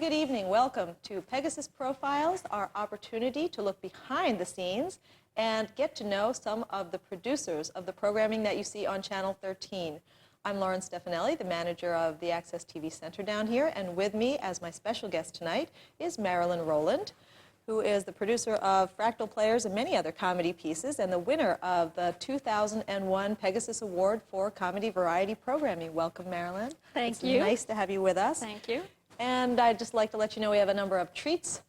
good evening. Welcome to Pegasus Profiles, our opportunity to look behind the scenes and get to know some of the producers of the programming that you see on Channel 13. I'm Lauren Stefanelli, the manager of the Access TV Center down here, and with me as my special guest tonight is Marilyn Rowland, who is the producer of Fractal Players and many other comedy pieces and the winner of the 2001 Pegasus Award for Comedy Variety Programming. Welcome, Marilyn. Thank you. It's nice to have you with us. Thank you. And I'd just like to let you know we have a number of treats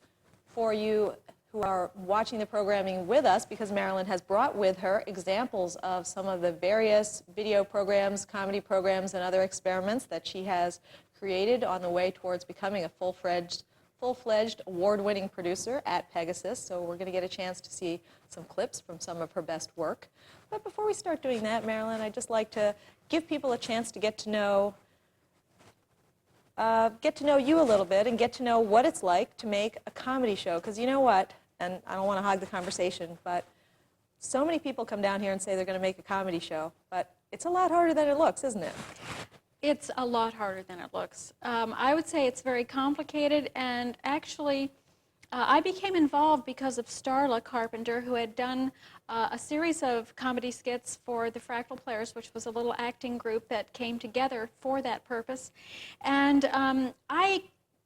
for you who are watching the programming with us, because Marilyn has brought with her examples of some of the various video programs, comedy programs, and other experiments that she has created on the way towards becoming a full-fledged award-winning producer at Pegasus. So we're going to get a chance to see some clips from some of her best work. But before we start doing that, Marilyn, I'd just like to give people a chance to get to know you a little bit and get to know what it's like to make a comedy show. Because you know what, and I don't want to hog the conversation, but so many people come down here and say they're going to make a comedy show, but it's a lot harder than it looks, isn't it? It's a lot harder than it looks. I would say it's very complicated, and actually I became involved because of Starla Carpenter, who had done a series of comedy skits for the Fractal Players, which was a little acting group that came together for that purpose. And I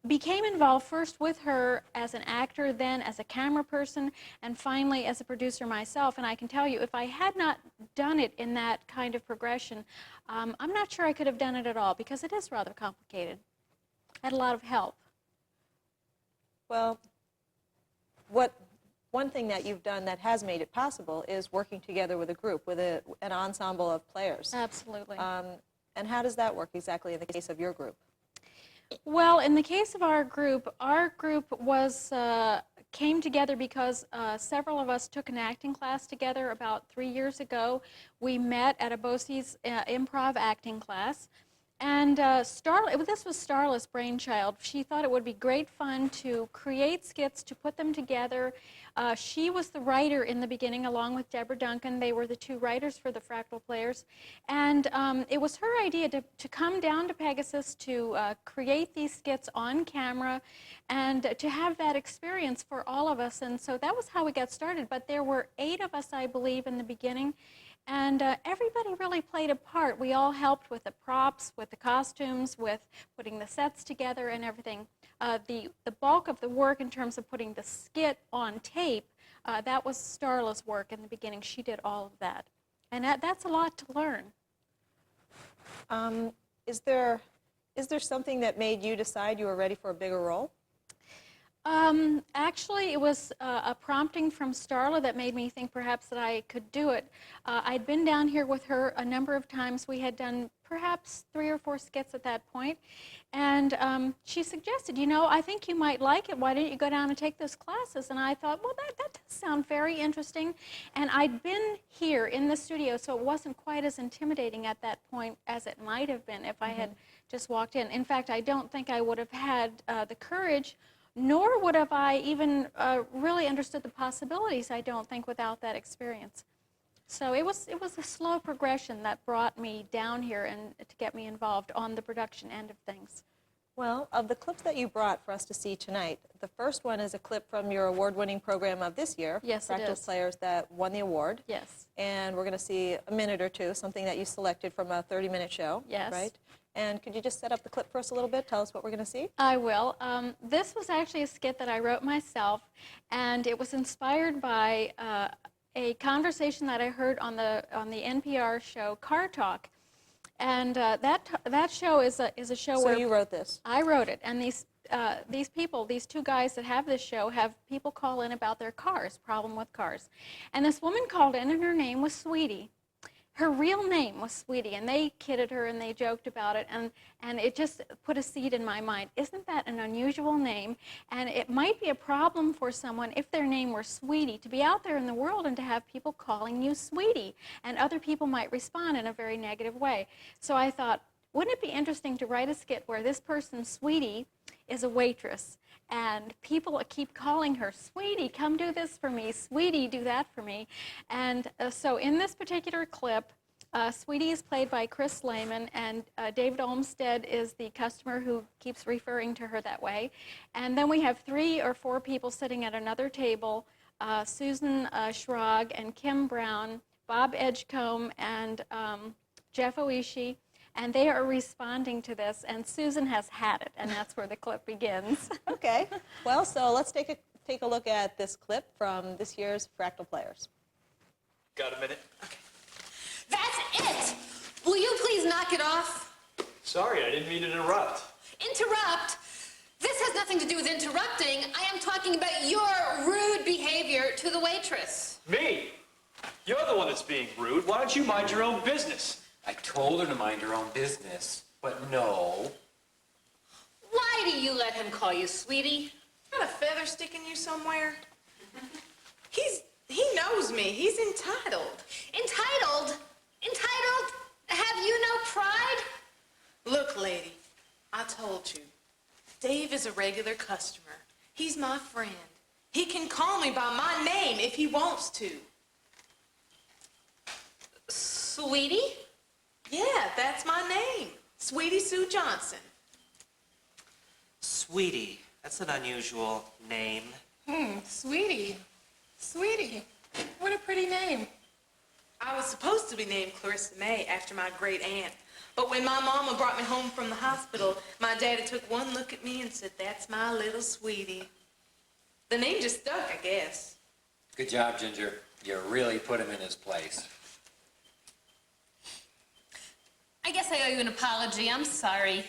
became involved first with her as an actor, then as a camera person, and finally as a producer myself. And I can tell you, if I had not done it in that kind of progression, I'm not sure I could have done it at all, because it is rather complicated. I had a lot of help. Well, one thing that you've done that has made it possible is working together with a group, with an ensemble of players. Absolutely. And how does that work exactly in the case of your group? Well, in the case of our group was came together because several of us took an acting class together about 3 years ago. We met at a BOCES improv acting class. And this was Starla's brainchild. She thought it would be great fun to create skits, to put them together. She was the writer in the beginning, along with Deborah Duncan. They were the two writers for the Fractal Players. And it was her idea to come down to Pegasus to create these skits on camera and to have that experience for all of us. And so that was how we got started. But there were 8 of us, I believe, in the beginning. And everybody really played a part. We all helped with the props, with the costumes, with putting the sets together and everything. The bulk of the work in terms of putting the skit on tape, that was Starla's work in the beginning. She did all of that. And that's a lot to learn. Is there something that made you decide you were ready for a bigger role? Actually, it was a prompting from Starla that made me think perhaps that I could do it. I'd been down here with her a number of times. We had done perhaps 3 or 4 skits at that point. And she suggested, you know, I think you might like it. Why don't you go down and take those classes? And I thought, well, that does sound very interesting. And I'd been here in the studio, so it wasn't quite as intimidating at that point as it might have been if I had just walked in. In fact, I don't think I would have had the courage, nor would have I even really understood the possibilities, I don't think, without that experience. So it was a slow progression that brought me down here and to get me involved on the production end of things. Well, of the clips that you brought for us to see tonight, the first one is a clip from your award-winning program of this year, yes, Fractal Players, that won the award. Yes. And we're going to see a minute or two, something that you selected from a 30-minute show. Yes. Right? And could you just set up the clip for us a little bit? Tell us what we're going to see. I will. This was actually a skit that I wrote myself, and it was inspired by a conversation that I heard on the NPR show Car Talk. And that show is a show where... So you wrote this? I wrote it. And these people, these 2 guys that have this show, have people call in about their cars, problem with cars. And this woman called in, and her name was Sweetie. Her real name was Sweetie, and they kidded her and they joked about it, and it just put a seed in my mind. Isn't that an unusual name? And it might be a problem for someone, if their name were Sweetie, to be out there in the world and to have people calling you Sweetie, and other people might respond in a very negative way. So I thought, wouldn't it be interesting to write a skit where this person, Sweetie, is a waitress, and people keep calling her, Sweetie, come do this for me, Sweetie, do that for me. And so in this particular clip, Sweetie is played by Chris Lehman, and David Olmsted is the customer who keeps referring to her that way. And then we have 3 or 4 people sitting at another table, Susan Schrag and Kim Brown, Bob Edgecombe, and Jeff Oishi, and they are responding to this, and Susan has had it, and that's where the clip begins. Okay. Well, so let's take a look at this clip from this year's Fractal Players. Got a minute? Okay. That's it! Will you please knock it off? Sorry, I didn't mean to interrupt. Interrupt? This has nothing to do with interrupting. I am talking about your rude behavior to the waitress. Me? You're the one that's being rude. Why don't you mind your own business? I told her to mind her own business, but no. Why do you let him call you sweetie? Got a feather sticking you somewhere? He knows me. He's entitled. Entitled? Entitled? Have you no pride? Look, lady, I told you. Dave is a regular customer. He's my friend. He can call me by my name if he wants to. Sweetie? Yeah, that's my name. Sweetie Sue Johnson. Sweetie, that's an unusual name. Sweetie. Sweetie. What a pretty name. I was supposed to be named Clarissa May after my great aunt. But when my mama brought me home from the hospital, my daddy took one look at me and said, "That's my little sweetie." The name just stuck, I guess. Good job, Ginger. You really put him in his place. I guess I owe you an apology. I'm sorry.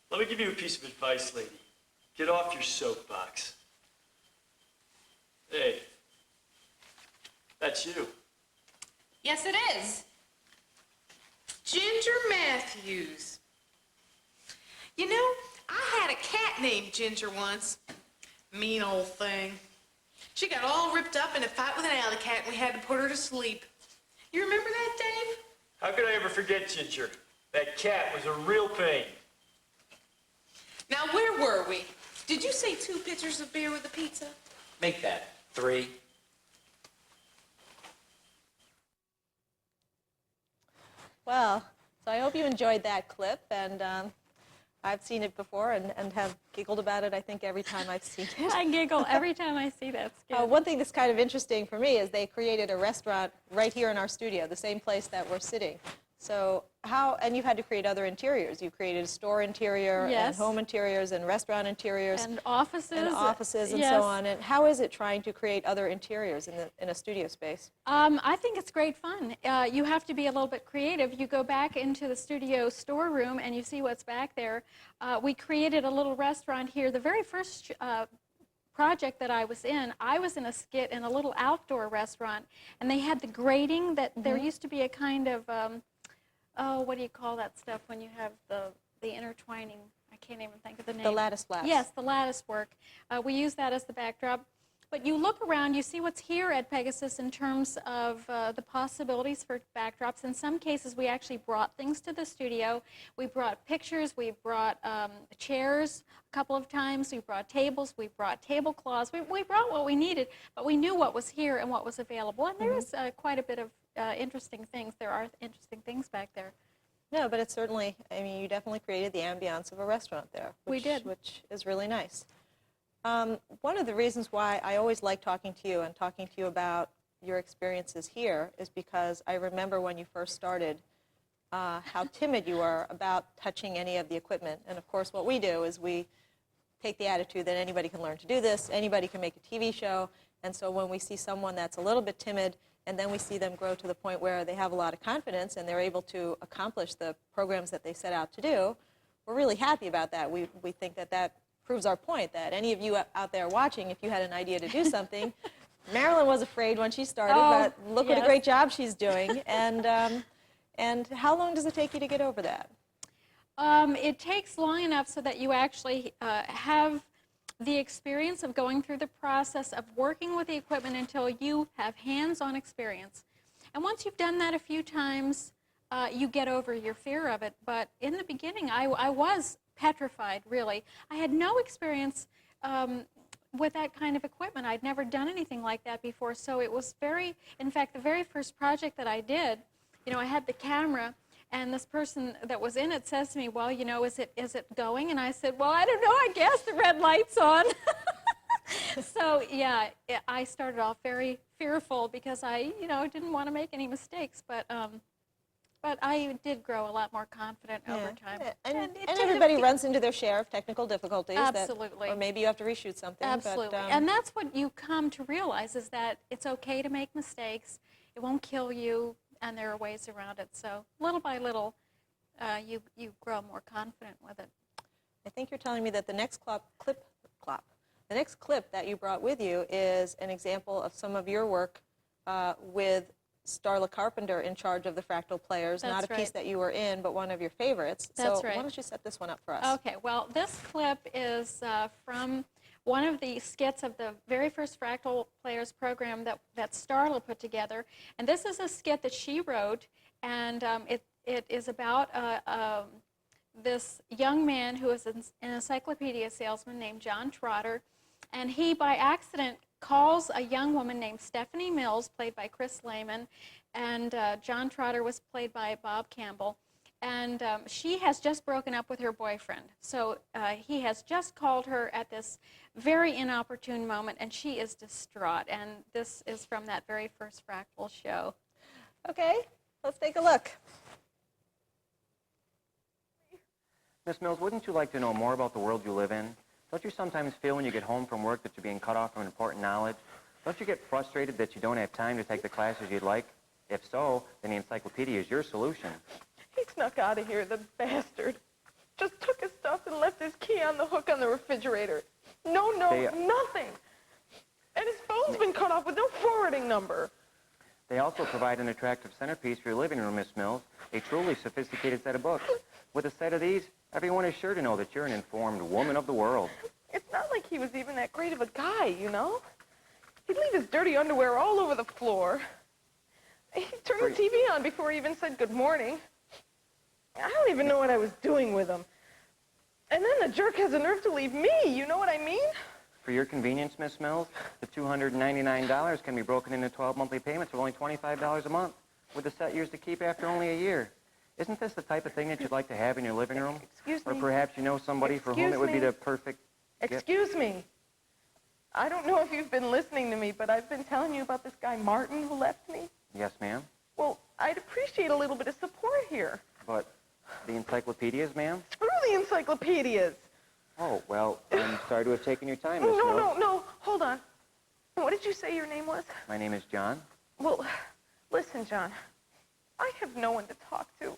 Let me give you a piece of advice, lady. Get off your soapbox. Hey, that's you. Yes, it is. Ginger Matthews. You know, I had a cat named Ginger once. Mean old thing. She got all ripped up in a fight with an alley cat and we had to put her to sleep. You remember that, Dave? How could I ever forget Ginger? That cat was a real pain. Now, where were we? Did you say 2 pitchers of beer with a pizza? Make that 3. Well, so I hope you enjoyed that clip, and I've seen it before and have giggled about it, I think, every time I've seen it. I giggle every time I see that skit. One thing that's kind of interesting for me is they created a restaurant right here in our studio, the same place that we're sitting. So and you've had to create other interiors. You created a store interior and Yes. home interiors and restaurant interiors. And offices. And yes. so on. And how is it trying to create other interiors in a studio space? I think it's great fun. You have to be a little bit creative. You go back into the studio storeroom and you see what's back there. We created a little restaurant here. The very first project that I was in a skit in a little outdoor restaurant, and they had the grating that there used to be a kind of, what do you call that stuff when you have the intertwining? I can't even think of the name. The lattice flaps. Yes, the lattice work. We use that as the backdrop. But you look around, you see what's here at Pegasus in terms of the possibilities for backdrops. In some cases, we actually brought things to the studio. We brought pictures, we brought chairs a couple of times, we brought tables, we brought tablecloths. We brought what we needed, but we knew what was here and what was available. And there is quite a bit of interesting things. There are interesting things back there. No, but it's certainly, I mean, you definitely created the ambiance of a restaurant there. We did. Which is really nice. One of the reasons why I always like talking to you and talking to you about your experiences here is because I remember when you first started how timid you were about touching any of the equipment. And of course what we do is we take the attitude that anybody can learn to do this, anybody can make a TV show, and so when we see someone that's a little bit timid and then we see them grow to the point where they have a lot of confidence and they're able to accomplish the programs that they set out to do, we're really happy about that. We think that that proves our point that any of you out there watching, if you had an idea to do something, Marilyn was afraid when she started, but look what a great job she's doing. And how long does it take you to get over that? It takes long enough so that you actually have the experience of going through the process of working with the equipment until you have hands-on experience. And once you've done that a few times, you get over your fear of it. But in the beginning, I was petrified, really. I had no experience with that kind of equipment. I'd never done anything like that before, so it was in fact, the very first project that I did, you know, I had the camera, and this person that was in it says to me, well, you know, is it going? And I said, well, I don't know, I guess the red light's on. So, yeah, I started off very fearful because I, you know, didn't want to make any mistakes, but I did grow a lot more confident over time. And it took everybody runs into their share of technical difficulties. Absolutely. Or maybe you have to reshoot something. Absolutely. But, and that's what you come to realize, is that it's okay to make mistakes. It won't kill you, and there are ways around it. So little by little, you grow more confident with it. I think you're telling me that the next the next clip that you brought with you is an example of some of your work with Starla Carpenter in charge of the Fractal Players. That's not a piece right. that you were in, but one of your favorites. That's so right. why don't you set this one up for us? Okay, well, this clip is from one of the skits of the very first Fractal Players program that Starla put together. And this is a skit that she wrote, and it is about this young man who is an encyclopedia salesman named John Trotter, and he, by accident, calls a young woman named Stephanie Mills, played by Chris Lehman, and John Trotter was played by Bob Campbell. And she has just broken up with her boyfriend. So he has just called her at this very inopportune moment, and she is distraught. And this is from that very first Fractal show. Okay, let's take a look. Miss Mills, wouldn't you like to know more about the world you live in? Don't you sometimes feel when you get home from work that you're being cut off from important knowledge? Don't you get frustrated that you don't have time to take the classes you'd like? If so, then the encyclopedia is your solution. He snuck out of here, the bastard. Just took his stuff and left his key on the hook on the refrigerator. No note, nothing. And his phone's been cut off with no forwarding number. They also provide an attractive centerpiece for your living room, Miss Mills, a truly sophisticated set of books. With a set of these, everyone is sure to know that you're an informed woman of the world. It's not like he was even that great of a guy, you know? He'd leave his dirty underwear all over the floor. He turned the TV on before he even said good morning. I don't even know what I was doing with him. And then the jerk has the nerve to leave me, you know what I mean? For your convenience, Miss Mills, the $299 can be broken into 12 monthly payments of only $25 a month, with the set yours to keep after only a year. Isn't this the type of thing that you'd like to have in your living room? Excuse me. Or perhaps you know somebody for whom it would be the perfect gift? Excuse me. I don't know if you've been listening to me, but I've been telling you about this guy Martin who left me. Yes, ma'am. Well, I'd appreciate a little bit of support here. But the encyclopedias, ma'am? Screw the encyclopedias. Oh, well, I'm sorry to have taken your time, Miss Mills. No, hold on. What did you say your name was? My name is John. Well, listen, John. I have no one to talk to.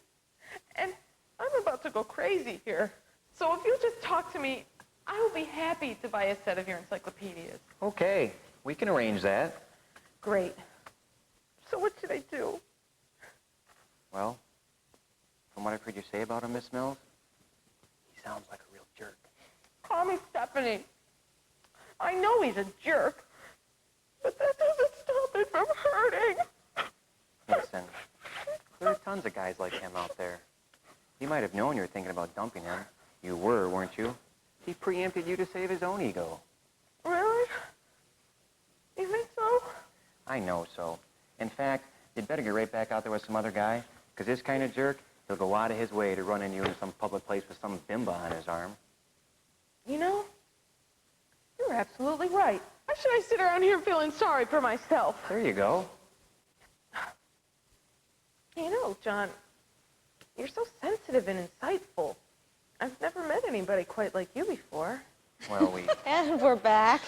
And I'm about to go crazy here. So if you'll just talk to me, I will be happy to buy a set of your encyclopedias. Okay, we can arrange that. Great. So what should I do? Well, from what I've heard you say about him, Miss Mills, he sounds like a real jerk. Call me Stephanie. I know he's a jerk, but that doesn't stop it from hurting. Listen, there are tons of guys like him out there. He might have known you were thinking about dumping him. You were, weren't you? He preempted you to save his own ego. Really? You think so? I know so. In fact, you'd better get right back out there with some other guy, because this kind of jerk, he'll go out of his way to run into you in some public place with some bimba on his arm. You know, you're absolutely right. Why should I sit around here feeling sorry for myself? There you go. You know, John, you're so sensitive and insightful. I've never met anybody quite like you before. Well, And we're back.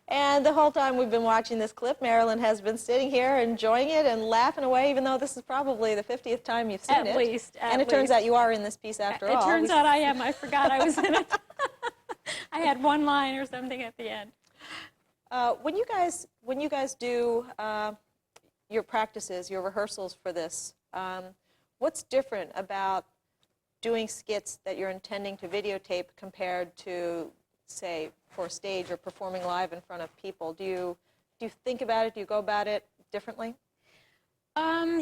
And the whole time we've been watching this clip, Marilyn has been sitting here enjoying it and laughing away, even though this is probably the 50th time you've seen it. At least. And it turns out you are in this piece after all. It turns out I am. I forgot I was in it. I had one line or something at the end. When you guys do your practices, your rehearsals for this, what's different about doing skits that you're intending to videotape compared to, say, for stage or performing live in front of people? Do you think about it? Do you go about it differently?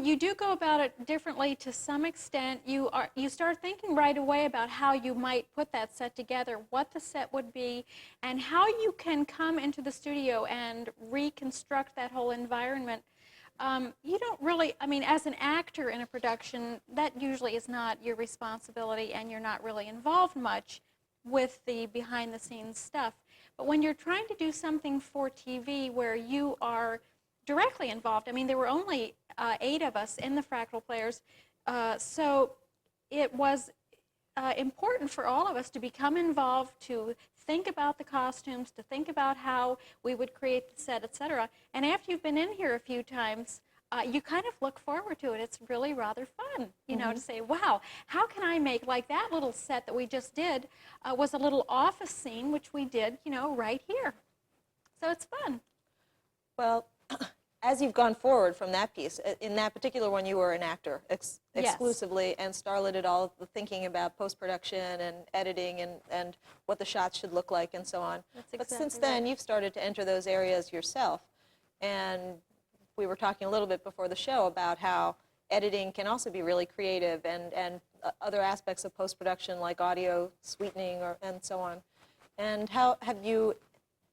You do go about it differently to some extent. You start thinking right away about how you might put that set together, what the set would be, and how you can come into the studio and reconstruct that whole environment You don't really, I mean, as an actor in a production, that usually is not your responsibility, and you're not really involved much with the behind-the-scenes stuff. But when you're trying to do something for TV where you are directly involved, I mean, there were only 8 of us in the Fractal Players, so it was important for all of us to become involved, to think about the costumes, to think about how we would create the set, etc. And after you've been in here a few times, you kind of look forward to it. It's really rather fun, you know, to say, wow, how can I make, like that little set that we just did was a little office scene, which we did, you know, right here. So it's fun. Well, as you've gone forward from that piece, in that particular one you were an actor exclusively, and starletted all of the thinking about post-production and editing and what the shots should look like and so on. But since then, you've started to enter those areas yourself. And we were talking a little bit before the show about how editing can also be really creative, and other aspects of post-production like audio sweetening and so on. And how have you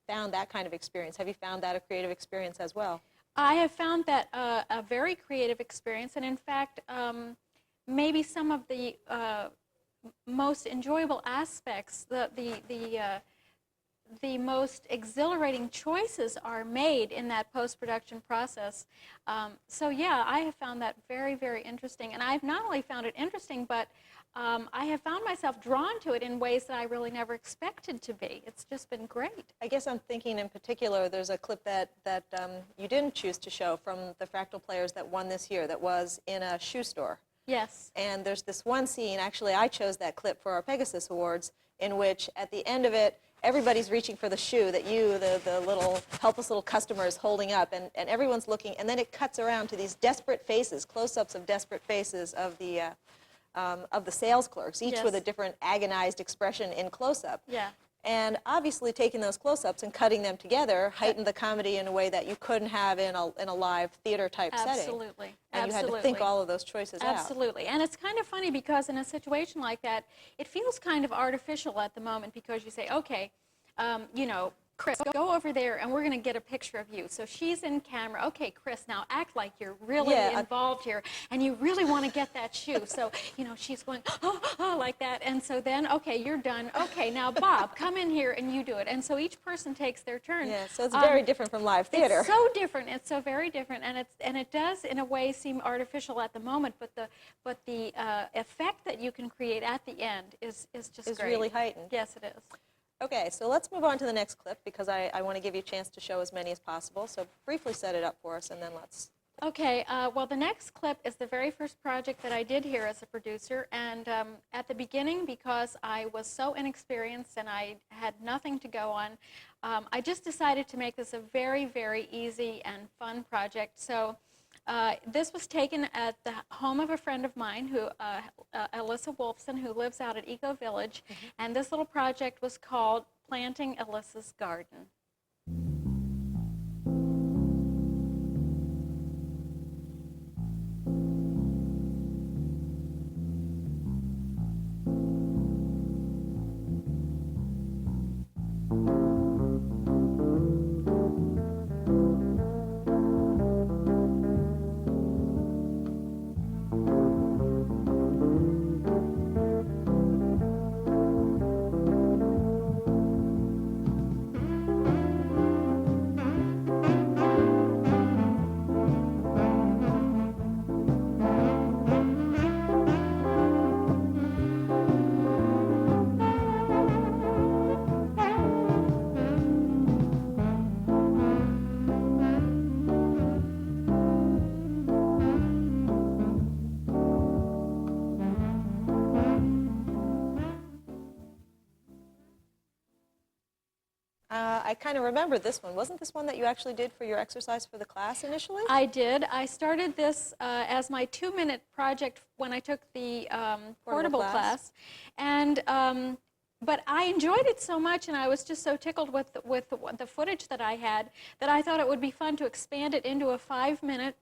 found that kind of experience? Have you found that a creative experience as well? I have found that a very creative experience, and in fact, maybe some of the most enjoyable aspects, the most exhilarating choices are made in that post-production process. So yeah, I have found that very, very interesting, and I've not only found it interesting, but I have found myself drawn to it in ways that I really never expected to be. It's just been great. I guess I'm thinking in particular, there's a clip that you didn't choose to show from the Fractal Players that won this year that was in a shoe store. Yes. And there's this one scene, actually I chose that clip for our PEGASYS Awards, in which at the end of it, everybody's reaching for the shoe that you, the little helpless little customer, is holding up, and everyone's looking, and then it cuts around to these desperate faces, close-ups of desperate faces of the sales clerks, each with a different agonized expression in close-up. Yeah. And obviously taking those close-ups and cutting them together heightened the comedy in a way that you couldn't have in a live theater-type setting. Absolutely. And you had to think all of those choices out. Absolutely. And it's kind of funny because in a situation like that, it feels kind of artificial at the moment because you say, okay, you know, Chris, go over there and we're going to get a picture of you. So she's in camera. Okay, Chris, now act like you're really involved here and you really want to get that shoe. So, you know, she's going, oh, like that. And so then, okay, you're done. Okay, now Bob, come in here and you do it. And so each person takes their turn. Yeah, so it's very different from live theater. It's so different. It's so very different. And it does, in a way, seem artificial at the moment, but the effect that you can create at the end is just great. It's really heightened. Yes, it is. Okay, so let's move on to the next clip because I want to give you a chance to show as many as possible. So briefly set it up for us and then let's... Okay, well the next clip is the very first project that I did here as a producer, and at the beginning, because I was so inexperienced and I had nothing to go on, I just decided to make this a very, very easy and fun project. So this was taken at the home of a friend of mine, who Alyssa Wolfson, who lives out at Eco Village, and this little project was called Planting Alyssa's Garden. I kind of remember this one. Wasn't this one that you actually did for your exercise for the class initially? I did. I started this as my 2-minute project when I took the portable class. And but I enjoyed it so much, and I was just so tickled with the footage that I had, that I thought it would be fun to expand it into a 5-minute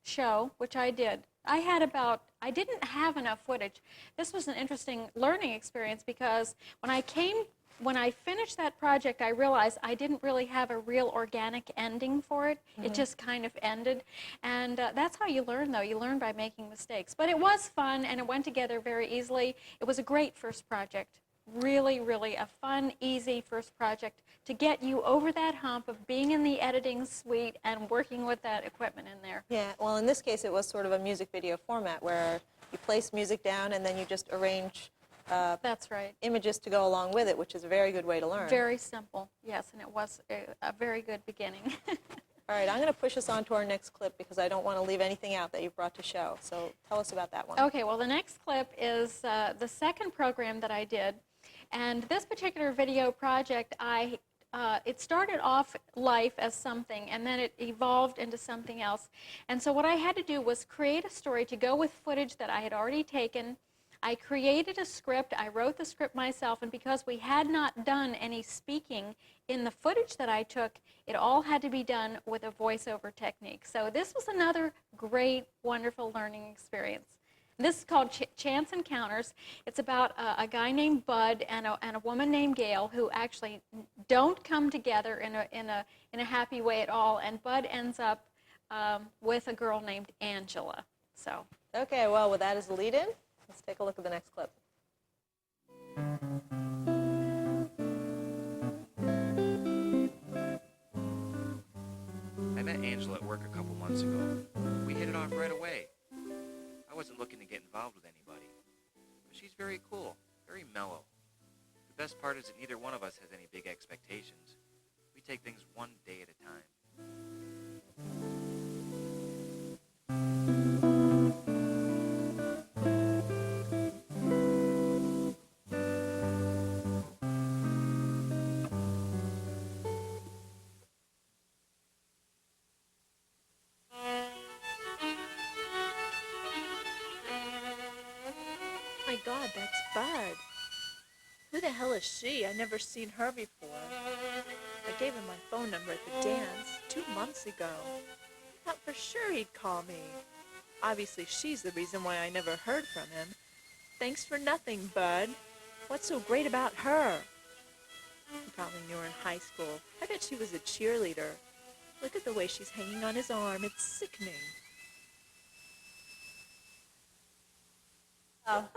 show, which I did. I didn't have enough footage. This was an interesting learning experience because when I came when I finished that project, I realized I didn't really have a real organic ending for it. It just kind of ended. And that's how you learn, though. You learn by making mistakes. But it was fun, and it went together very easily. It was a great first project. Really, really a fun, easy first project to get you over that hump of being in the editing suite and working with that equipment in there. Yeah, well, in this case, it was sort of a music video format where you place music down and then you just arrange That's right. images to go along with it, which is a very good way to learn. Very simple, yes, and it was a very good beginning. All right, I'm going to push us on to our next clip because I don't want to leave anything out that you've brought to show. So tell us about that one. Okay, well, the next clip is the second program that I did. And this particular video project, it started off life as something, and then it evolved into something else. And so what I had to do was create a story to go with footage that I had already taken. I created a script, I wrote the script myself, and because we had not done any speaking in the footage that I took, it all had to be done with a voiceover technique. So this was another great, wonderful learning experience. This is called Chance Encounters. It's about a guy named Bud and a woman named Gail who actually don't come together in a happy way at all, and Bud ends up with a girl named Angela. So. Okay, well, with that as the lead-in, let's take a look at the next clip. I met Angela at work a couple months ago. We hit it off right away. I wasn't looking to get involved with anybody. But she's very cool, very mellow. The best part is that neither one of us has any big expectations. We take things one day at a time. Oh my God, that's Bud. Who the hell is she? I never seen her before. I gave him my phone number at the dance 2 months ago. I thought for sure he'd call me. Obviously, she's the reason why I never heard from him. Thanks for nothing, Bud. What's so great about her? You probably knew her in high school. I bet she was a cheerleader. Look at the way she's hanging on his arm. It's sickening.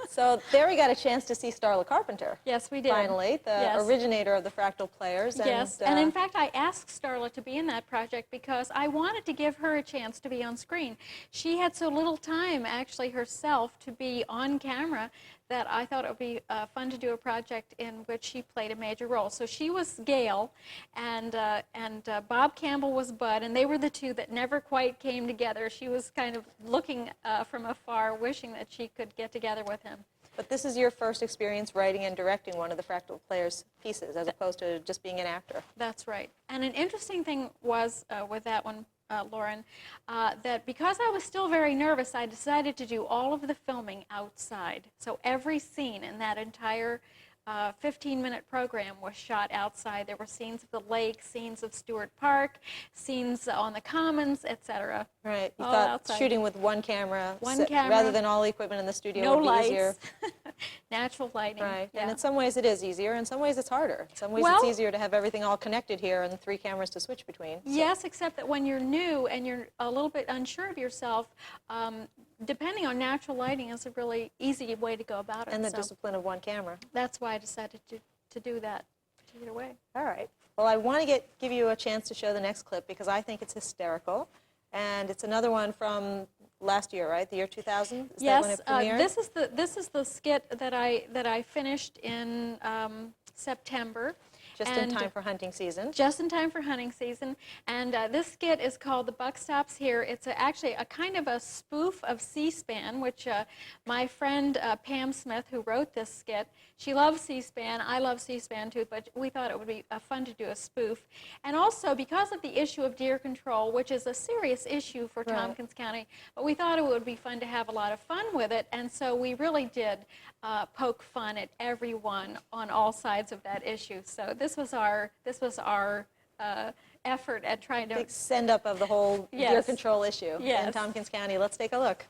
So there we got a chance to see Starla Carpenter. Yes, we did. Finally, the originator of the Fractal Players. Yes, and in fact, I asked Starla to be in that project because I wanted to give her a chance to be on screen. She had so little time, actually, herself, to be on camera that I thought it would be fun to do a project in which she played a major role. So she was Gail, and Bob Campbell was Bud, and they were the two that never quite came together. She was kind of looking from afar, wishing that she could get together with him. But this is your first experience writing and directing one of the Fractal Players pieces, as opposed to just being an actor. That's right. And an interesting thing was with that one, Lauren, that because I was still very nervous, I decided to do all of the filming outside. So every scene in that entire 15-minute program was shot outside. There were scenes of the lake, scenes of Stewart Park, scenes on the Commons, etc. Right. You all thought outside. Shooting with one camera, camera, rather than all the equipment in the studio no would be lights, easier. natural lighting. Right. Yeah. And in some ways it is easier. In some ways it's harder. In some ways Well, it's easier to have everything all connected here and 3 cameras to switch between. So. Yes, except that when you're new and you're a little bit unsure of yourself, depending on natural lighting is a really easy way to go about it. And the so discipline of one camera. that's why I decided to do that particular way. All right. Well, I want to give you a chance to show the next clip because I think it's hysterical. And it's another one from last year, right? The year 2000? Is that when Yes, it premiered? this is the skit that I finished in September. Just in time for hunting season. Just in time for hunting season. And this skit is called The Buck Stops Here. It's actually a kind of a spoof of C-SPAN, which my friend Pam Smith, who wrote this skit, she loves C-SPAN. I love C-SPAN too, but we thought it would be fun to do a spoof. And also because of the issue of deer control, which is a serious issue for Tompkins County, but we thought it would be fun to have a lot of fun with it. And so we really did poke fun at everyone on all sides of that issue. So this was our effort at trying to big send up of the whole deer control issue in Tompkins County. Let's take a look.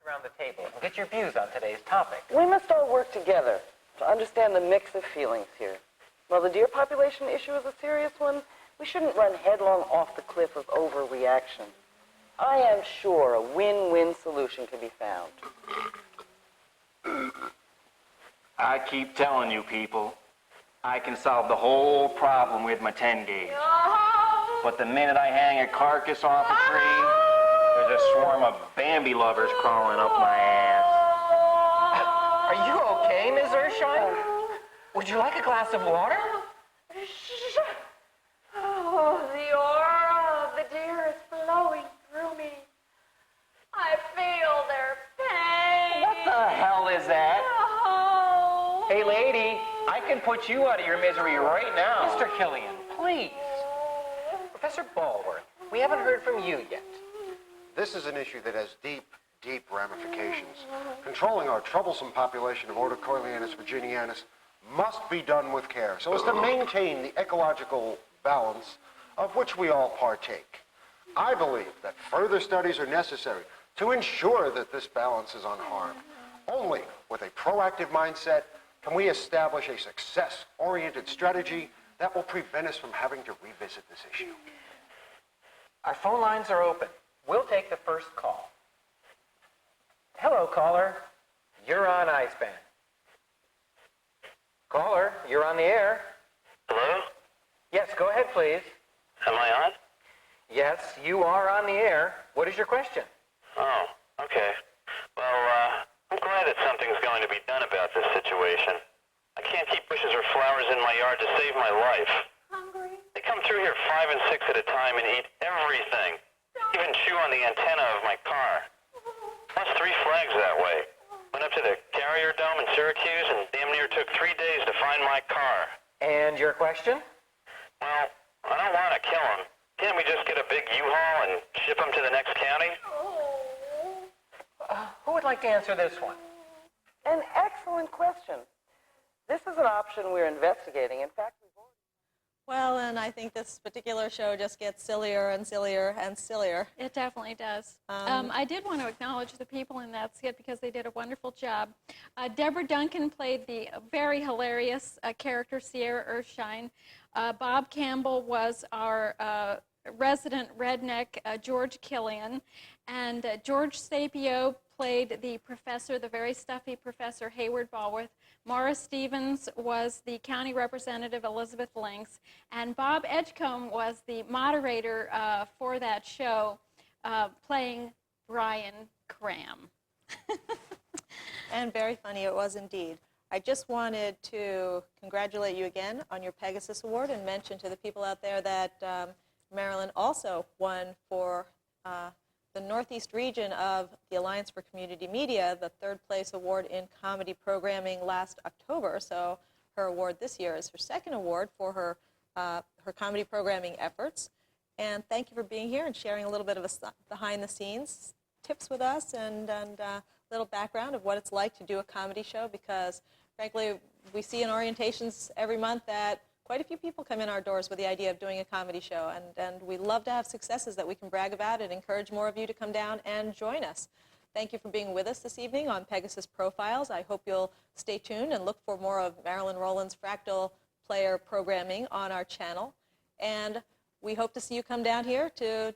Around the table and get your views on today's topic. We must all work together to to understand the mix of feelings here. While the deer population issue is a serious one, we shouldn't run headlong off the cliff of overreaction. I am sure a win-win solution can be found. I keep telling you people, I can solve the whole problem with my 10 gauge. But the minute I hang a carcass off a tree, there's a swarm of Bambi lovers crawling up my ass. Are you okay, Ms. Ershine? Would you like a glass of water? Oh, the aura of the deer is flowing through me. I feel their pain. What the hell is that? Oh. Hey, lady, I can put you out of your misery right now. Mr. Killian, please. Professor Ballworth, we haven't heard from you yet. This is an issue that has deep, deep ramifications. Controlling our troublesome population of Ortocoelianus virginianus must be done with care so as to maintain the ecological balance of which we all partake. I believe that further studies are necessary to ensure that this balance is unharmed. Only with a proactive mindset can we establish a success-oriented strategy that will prevent us from having to revisit this issue. Our phone lines are open. We'll take the first call. Hello, caller. You're on I-SPAN. Caller, you're on the air. Hello? Yes, go ahead, please. Am I on? Yes, you are on the air. What is your question? Oh, okay. Well, I'm glad that something's going to be done about this situation. I can't keep bushes or flowers in my yard to save my life. Hungry? They come through here 5 and 6 at a time and eat everything. Even chew on the antenna of my car. Lost 3 flags that way. Went up to the Carrier Dome in Syracuse and damn near took 3 days to find my car. And your question? Well, I don't want to kill them. Can't we just get a big U-Haul and ship them to the next county? Who would like to answer this one? An excellent question. This is an option we're investigating. In fact, we've already... Well, and I think this particular show just gets sillier and sillier and sillier. It definitely does. I did want to acknowledge the people in that skit because they did a wonderful job. Deborah Duncan played the very hilarious character Sierra Earthshine. Bob Campbell was our resident redneck George Killian. And George Sapio played the professor, the very stuffy Professor Hayward Ballworth. Maura Stevens was the county representative, Elizabeth Links. And Bob Edgecombe was the moderator for that show, playing Brian Cram. And very funny it was indeed. I just wanted to congratulate you again on your PEGASYS Award and mention to the people out there that Marilyn also won for the Northeast region of the Alliance for Community Media, the 3rd place award in comedy programming last October. So her award this year is her 2nd award for her, her comedy programming efforts. And thank you for being here and sharing a little bit of behind-the-scenes tips with us and a little background of what it's like to do a comedy show, because frankly, we see in orientations every month that quite a few people come in our doors with the idea of doing a comedy show, and we love to have successes that we can brag about and encourage more of you to come down and join us. Thank you for being with us this evening on PEGASYS Profiles. I hope you'll stay tuned and look for more of Marilyn Rowland's Fractal player programming on our channel. And we hope to see you come down here to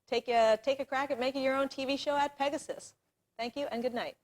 take a crack at making your own TV show at PEGASYS. Thank you and good night.